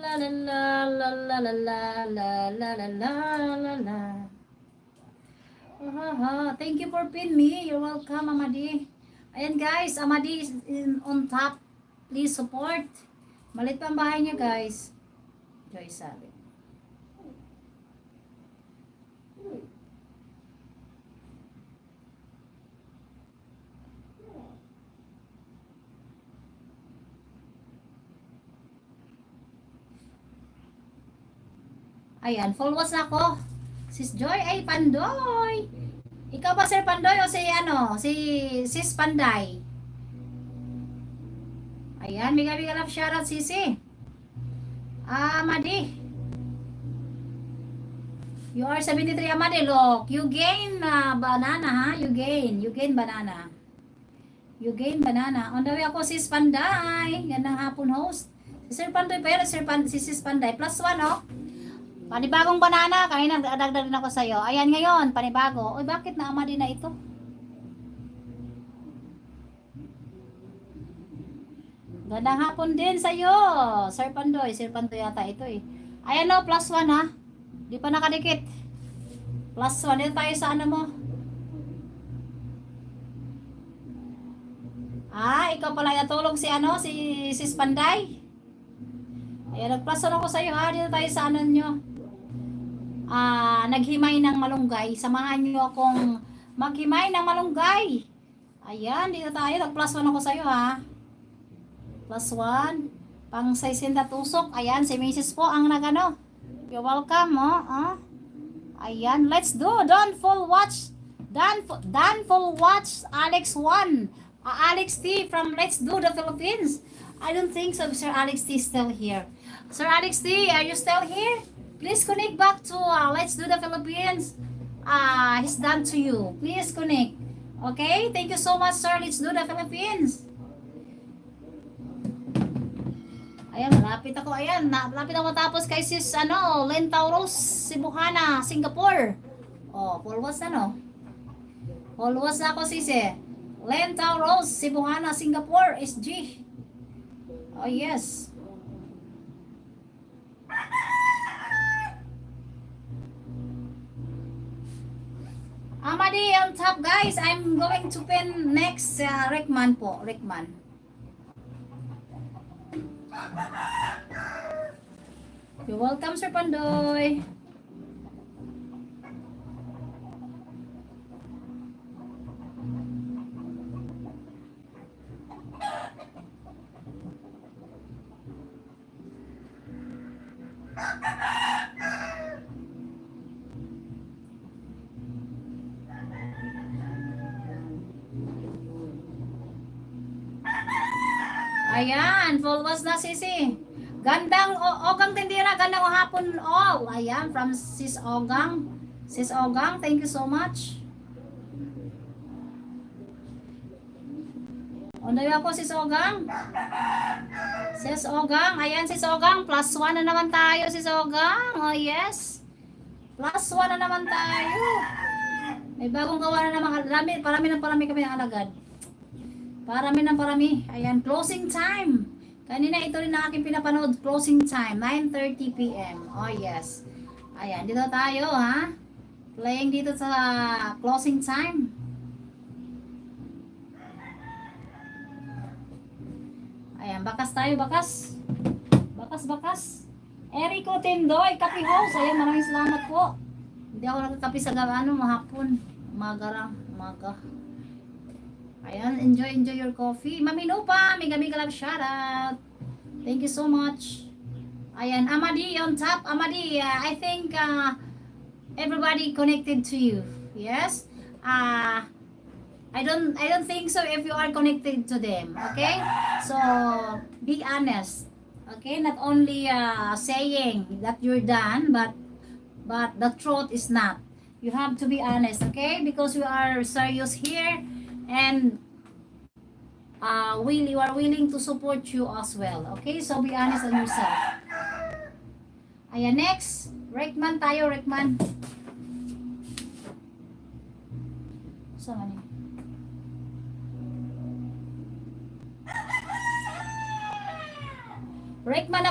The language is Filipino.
la la la la la la la la la la la la. Thank you for pin me. You're welcome, Amadi. Ayan guys, Amadi is on top. Please support. Malit pa ang bahay niya guys. Joy sabi. Ayan, full watch ako. Sis Joy, ay Pandoy. Ikaw ba Sir Pandoy o si si Sis Panday? Ayan, mega love shoutout Sisi. Amadi. You are 73 Amadi, look. You gain banana ha? You gain banana. You gain banana. On the way ako Sis Panday. Yan ang hapon host. Si Sir Pandoy pa yun, si Sis Panday. +1 oh. Panibagong banana, kanina nagdagdag na ko sa'yo. Ayan ngayon, panibago. Oy, bakit naama din na ito? Gandang hapon din sa'yo, Sir Pandoy. Sir Pandoy yata ito eh. Ayan o, +1 ha. Di pa nakadikit. +1. Dito tayo sa ano mo. Ikaw pala natulog si si Sis Panday. Ayan, nag+1 ako sa'yo ha. Dito tayo sa ano nyo. Naghimay ng malunggay. Samahan nyo akong maghimay ng malunggay. Ayan, dito tayo. Nag+1 ako sa'yo ha. +1. Pang 60 tusok. Ayan, si Mrs. po ang nagano. You're welcome, Ayan, let's do. Don't full watch. Done full watch. Alex 1. Alex T from Let's Do the Philippines. I don't think so. Sir Alex T is still here. Sir Alex T, are you still here? Please connect back to Let's Do the Philippines. He's done to you. Please connect. Okay? Thank you so much, sir. Let's Do the Philippines. Ayan, malapit ako. Ayan, malapit ako matapos kay sis, Len Tauros, Cebuhana, Singapore. Full was Full was ako sis eh. Len Tauros, Cebuhana, Singapore, SG. Oh, yes. Amadi on top, guys. I'm going to pin next Rickman po. Rickman. You're welcome, Sir Pandoy. Ayan, full was na sisi. Gandang Ogang Tindira, gandang hapon all. Ayan, from Sis Ogang. Sis Ogang, thank you so much. Onday ako Sis Ogang. Sis Ogang, ayan Sis Ogang, +1 na naman tayo Sis Ogang. Oh yes. +1 na naman tayo. May bagong gawa na naman. Parami kami ng alagad. Parami. Ayan, closing time. Kanina ito rin ang aking pinapanood. Closing time, 9:30 PM. Oh, yes. Ayan, dito tayo, ha? Playing dito sa closing time. Ayan, bakas tayo, bakas. Bakas. Erico Tindoy, Kapi House. Ayan, maraming salamat po. Hindi ako nagkakapi sa mahapon. Umaga. Ayan, enjoy your coffee. Mami Nupa, mega love shoutout. Thank you so much. Ayan, Amadi on top. Amadi, I think everybody connected to you. Yes? I don't think so if you are connected to them. Okay? So, be honest. Okay? Not only saying that you're done, but the truth is not. You have to be honest, okay? Because we are serious here. And you are willing to support you as well. Okay? So, be honest on yourself. Ayan, next. Rickman tayo, Rickman. Saan man Rickman